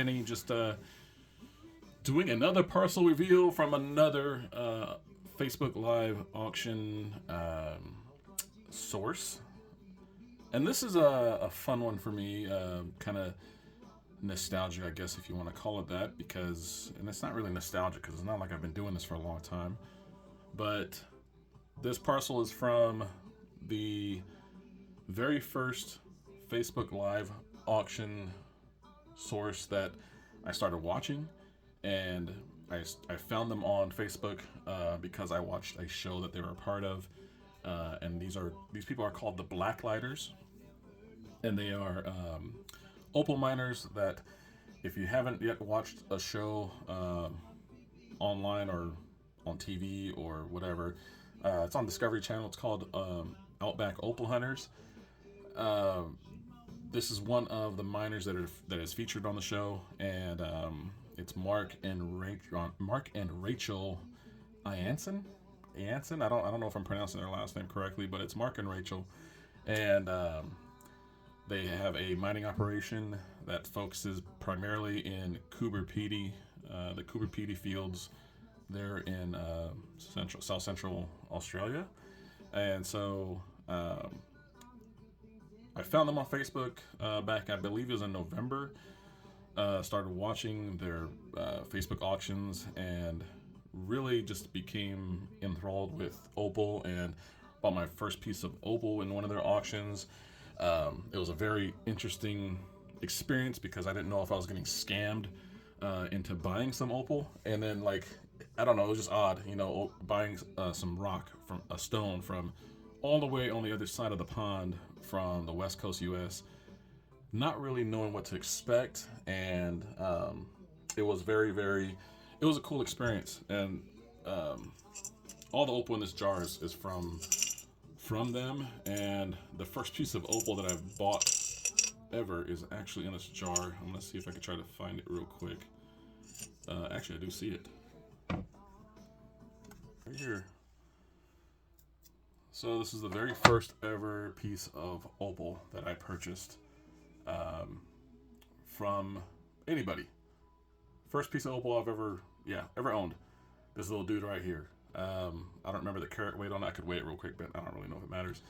Pedy, just doing another parcel reveal from another Facebook Live auction source. And this is a fun one for me, kind of nostalgic, I guess, if you want to call it that, because, and it's not really nostalgic because it's not like I've been doing this for a long time, but this parcel is from the very first Facebook Live auction source that I started watching, and I found them on Facebook because I watched a show that they were a part of, and these people are called the Blacklighters, and they are Opal miners that, if you haven't yet watched a show online or on TV or whatever, it's on Discovery Channel. It's called Outback Opal Hunters. This is one of the miners that is featured on the show, and it's Mark and Rachel Ianson. I don't know if I'm pronouncing their last name correctly, but it's Mark and Rachel, and they have a mining operation that focuses primarily in Coober Pedy, the Coober Pedy fields there in South Central Australia. And so I found them on Facebook back, I believe it was in November. Started watching their Facebook auctions and really just became enthralled with Opal, and bought my first piece of Opal in one of their auctions. It was a very interesting experience because I didn't know if I was getting scammed into buying some Opal, and then, like, I don't know, it was just odd, buying some rock, from a stone from all the way on the other side of the pond from the West Coast US, not really knowing what to expect, and it was it was a cool experience, and all the Opal in this jar is from them, and the first piece of Opal that I've bought ever is actually in this jar. I'm gonna see if I can try to find it real quick. Actually, I do see it right here. So this is the very first ever piece of Opal that I purchased from anybody. First piece of Opal I've ever owned. This little dude right here. I don't remember the carat weight on it. I could weigh it real quick, but I don't really know if it matters.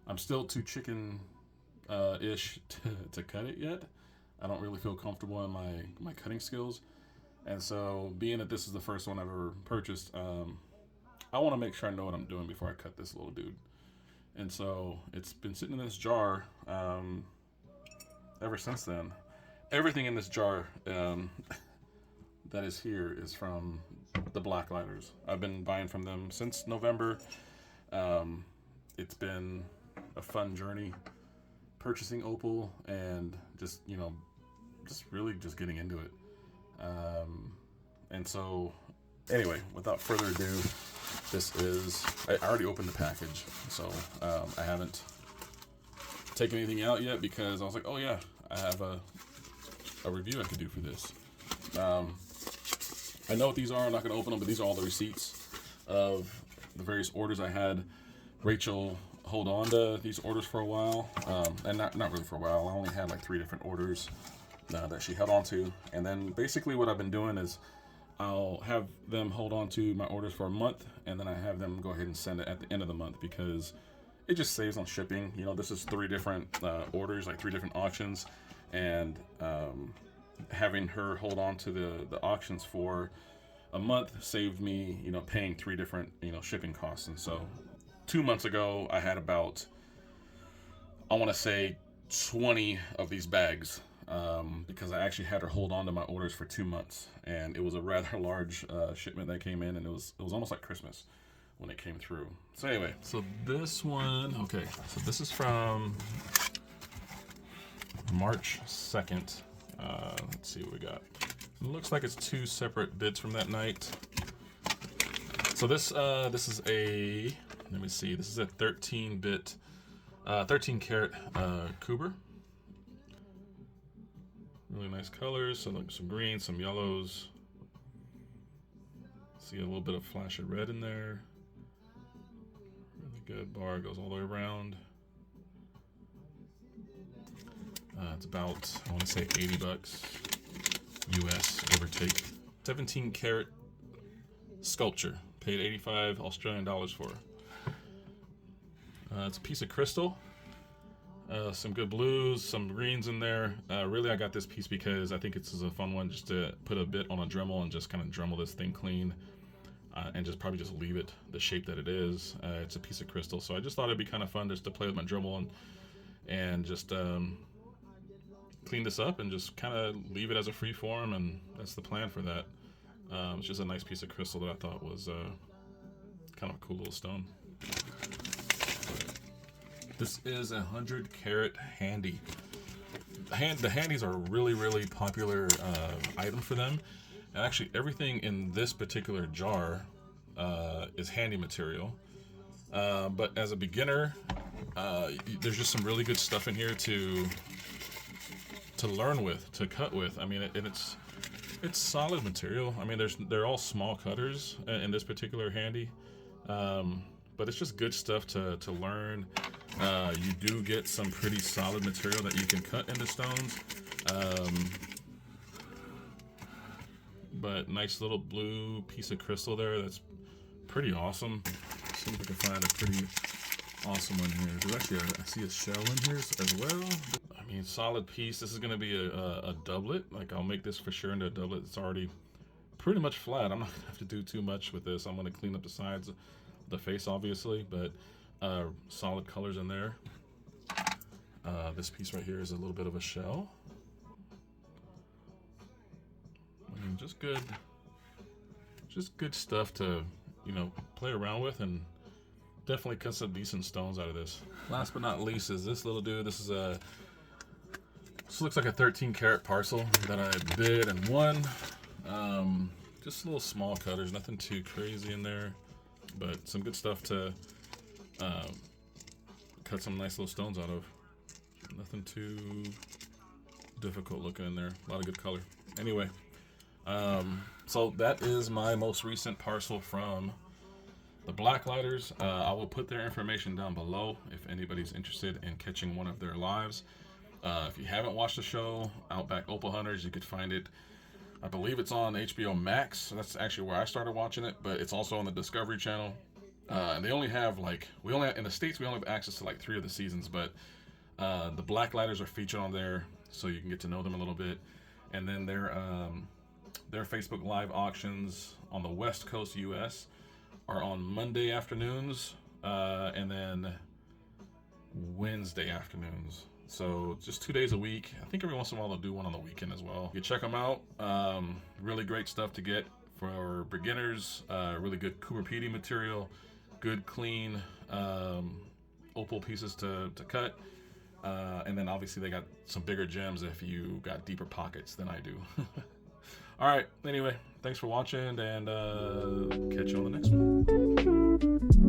I'm still too chicken-ish to cut it yet. I don't really feel comfortable in my cutting skills. And so, being that this is the first one I've ever purchased, I want to make sure I know what I'm doing before I cut this little dude. And so, it's been sitting in this jar ever since then. Everything in this jar that is here is from the Blacklighters. I've been buying from them since November. It's been a fun journey purchasing Opal, and just really just getting into it. And so, anyway, without further ado, I already opened the package, so I haven't taken anything out yet because I was like, oh yeah, I have a review I could do for this. I know what these are. I'm not going to open them, but these are all the receipts of the various orders I had. Rachel hold on to these orders for a while, and not really for a while. I only had like 3 different orders that she held on to, and then basically what I've been doing is I'll have them hold on to my orders for a month, and then I have them go ahead and send it at the end of the month because it just saves on shipping. This is 3 different orders, like 3 different auctions, and having her hold on to the auctions for a month saved me, paying 3 different, shipping costs. And so 2 months ago, I had about, I want to say 20 of these bags, because I actually had her hold on to my orders for 2 months, and it was a rather large shipment that came in, and it was almost like Christmas when it came through. So anyway, so this one, okay, so this is from March 2nd. Let's see what we got. It looks like it's 2 separate bids from that night. So this is a, let me see, this is a 13 karat Coober. Really nice colors, so like some greens, some yellows. See a little bit of flash of red in there. Really good bar, goes all the way around. It's about, I want to say $80. US, give or take. 17 karat sculpture. Paid 85 Australian dollars for. It's a piece of crystal. Some good blues, some greens in there. Really, I got this piece because I think it's a fun one just to put a bit on a Dremel and just kind of Dremel this thing clean. And just probably just leave it the shape that it is. It's a piece of crystal, so I just thought it'd be kind of fun just to play with my Dremel and just clean this up and just kind of leave it as a free form, and that's the plan for that. It's just a nice piece of crystal that I thought was kind of a cool little stone. This is a 100 karat handy. The handies are a really popular item for them. And actually, everything in this particular jar is handy material. But as a beginner, there's just some really good stuff in here to learn with, to cut with. I mean, it's solid material. I mean, they're all small cutters in this particular handy, but it's just good stuff to learn. You do get some pretty solid material that you can cut into stones. But nice little blue piece of crystal there. That's pretty awesome. See if I can find a pretty awesome one here. There's actually I see a shell in here as well. I mean, solid piece. This is going to be a doublet. Like, I'll make this for sure into a doublet. It's already pretty much flat. I'm not going to have to do too much with this. I'm going to clean up the sides, the face obviously, but solid colors in there. This piece right here is a little bit of a shell. I mean, just good stuff to, you know, play around with, and definitely cut some decent stones out of this. Last but not least is this little dude. This looks like a 13 karat parcel that I bid and won. Just little small cutters, nothing too crazy in there, but some good stuff to cut some nice little stones out of. Nothing too difficult looking in there. A lot of good color. Anyway, so that is my most recent parcel from the Blacklighters. I will put their information down below if anybody's interested in catching one of their lives. If you haven't watched the show, Outback Opal Hunters, you could find it. I believe it's on HBO Max. So that's actually where I started watching it, but it's also on the Discovery Channel. And they only have in the States, we only have access to like 3 of the seasons, but the Blacklighters are featured on there, so you can get to know them a little bit. And then their Facebook Live auctions on the West Coast US are on Monday afternoons, and then Wednesday afternoons. So just 2 days a week. I think every once in a while they'll do one on the weekend as well. You check them out. Really great stuff to get for beginners. Really good Coober Pedy material. Good clean opal pieces to cut. And then obviously they got some bigger gems if you got deeper pockets than I do. All right. Anyway, thanks for watching, and catch you on the next one.